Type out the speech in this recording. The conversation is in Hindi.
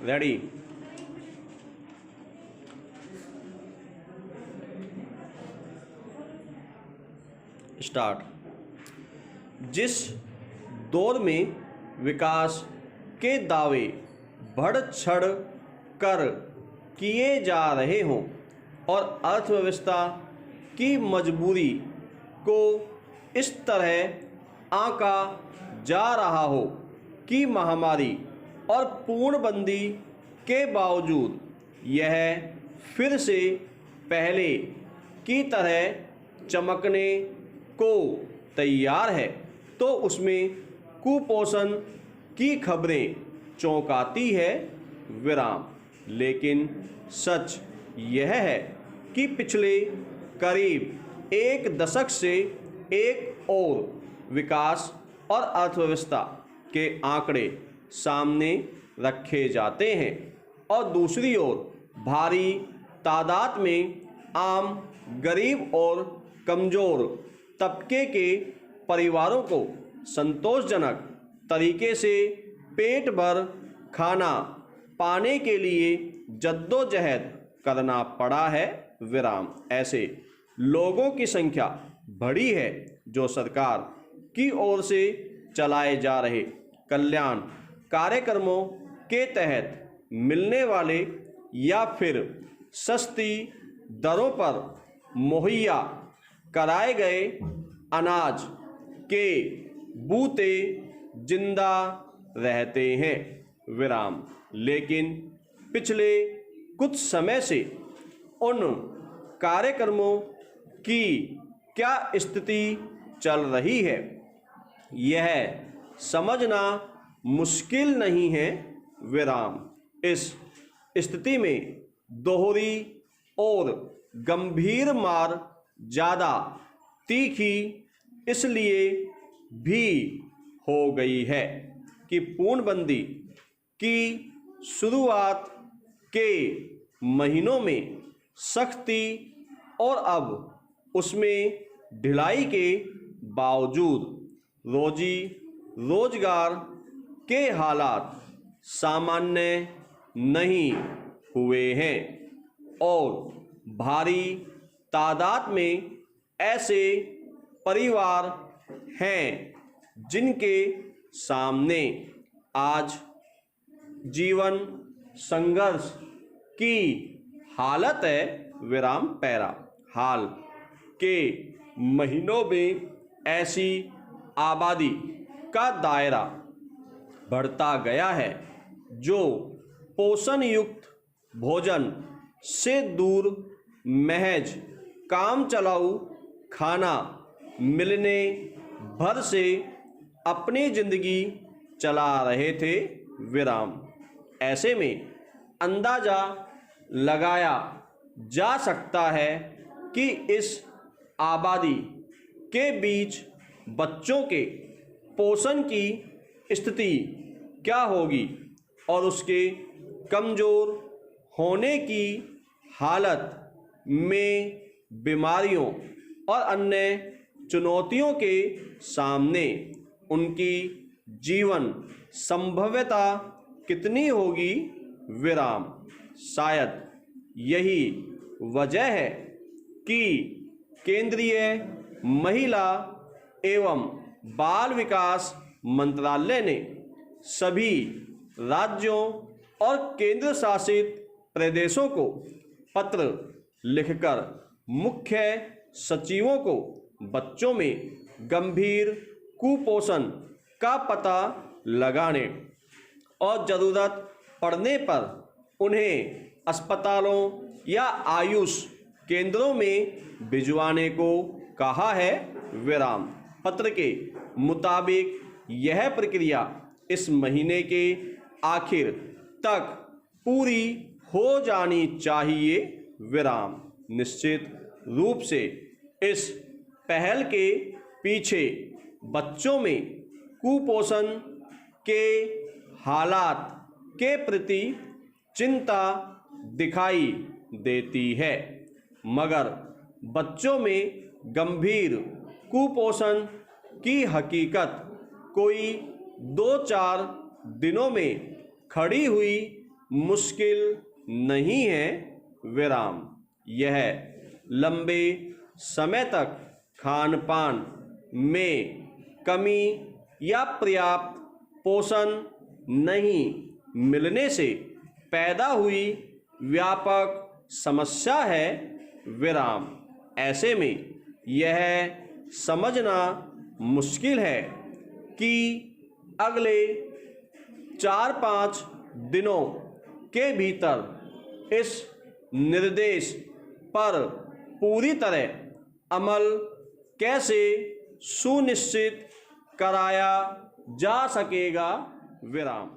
रेडी। स्टार्ट। जिस दौर में विकास के दावे बढ़ चढ़ कर किए जा रहे हों और अर्थव्यवस्था की मजबूरी को इस तरह आंका जा रहा हो कि महामारी और पूर्णबंदी के बावजूद यह फिर से पहले की तरह चमकने को तैयार है, तो उसमें कुपोषण की खबरें चौंकाती है। विराम। लेकिन सच यह है कि पिछले करीब एक दशक से एक और विकास और अर्थव्यवस्था के आंकड़े सामने रखे जाते हैं और दूसरी ओर भारी तादाद में आम गरीब और कमज़ोर तबके के परिवारों को संतोषजनक तरीके से पेट भर खाना पाने के लिए जद्दोजहद करना पड़ा है। विराम। ऐसे लोगों की संख्या बढ़ी है जो सरकार की ओर से चलाए जा रहे कल्याण कार्यक्रमों के तहत मिलने वाले या फिर सस्ती दरों पर मुहैया कराए गए अनाज के बूते जिंदा रहते हैं। विराम। लेकिन पिछले कुछ समय से उन कार्यक्रमों की क्या स्थिति चल रही है, यह समझना मुश्किल नहीं है। विराम। इस स्थिति में दोहरी और गंभीर मार ज़्यादा तीखी इसलिए भी हो गई है कि पूर्णबंदी की शुरुआत के महीनों में सख्ती और अब उसमें ढिलाई के बावजूद रोजी रोजगार के हालात सामान्य नहीं हुए हैं और भारी तादाद में ऐसे परिवार हैं जिनके सामने आज जीवन संघर्ष की हालत है। विराम। पैरा। हाल के महीनों में ऐसी आबादी का दायरा बढ़ता गया है जो पोषण युक्त भोजन से दूर महज काम चलाऊ खाना मिलने भर से अपनी जिंदगी चला रहे थे। विराम। ऐसे में अंदाजा लगाया जा सकता है कि इस आबादी के बीच बच्चों के पोषण की स्थिति क्या होगी और उसके कमज़ोर होने की हालत में बीमारियों और अन्य चुनौतियों के सामने उनकी जीवन संभव्यता कितनी होगी। विराम। शायद यही वजह है कि केंद्रीय महिला एवं बाल विकास मंत्रालय ने सभी राज्यों और केंद्र शासित प्रदेशों को पत्र लिखकर मुख्य सचिवों को बच्चों में गंभीर कुपोषण का पता लगाने और ज़रूरत पड़ने पर उन्हें अस्पतालों या आयुष केंद्रों में भिजवाने को कहा है। विराम। पत्र के मुताबिक यह प्रक्रिया इस महीने के आखिर तक पूरी हो जानी चाहिए। विराम। निश्चित रूप से इस पहल के पीछे बच्चों में कुपोषण के हालात के प्रति चिंता दिखाई देती है, मगर बच्चों में गंभीर कुपोषण की हकीकत कोई 2-4 दिनों में खड़ी हुई मुश्किल नहीं है विराम। यह लंबे समय तक खान पान में कमी या पर्याप्त पोषण नहीं मिलने से पैदा हुई व्यापक समस्या है विराम। ऐसे में यह समझना मुश्किल है कि अगले 4-5 दिनों के भीतर इस निर्देश पर पूरी तरह अमल कैसे सुनिश्चित कराया जा सकेगा विराम।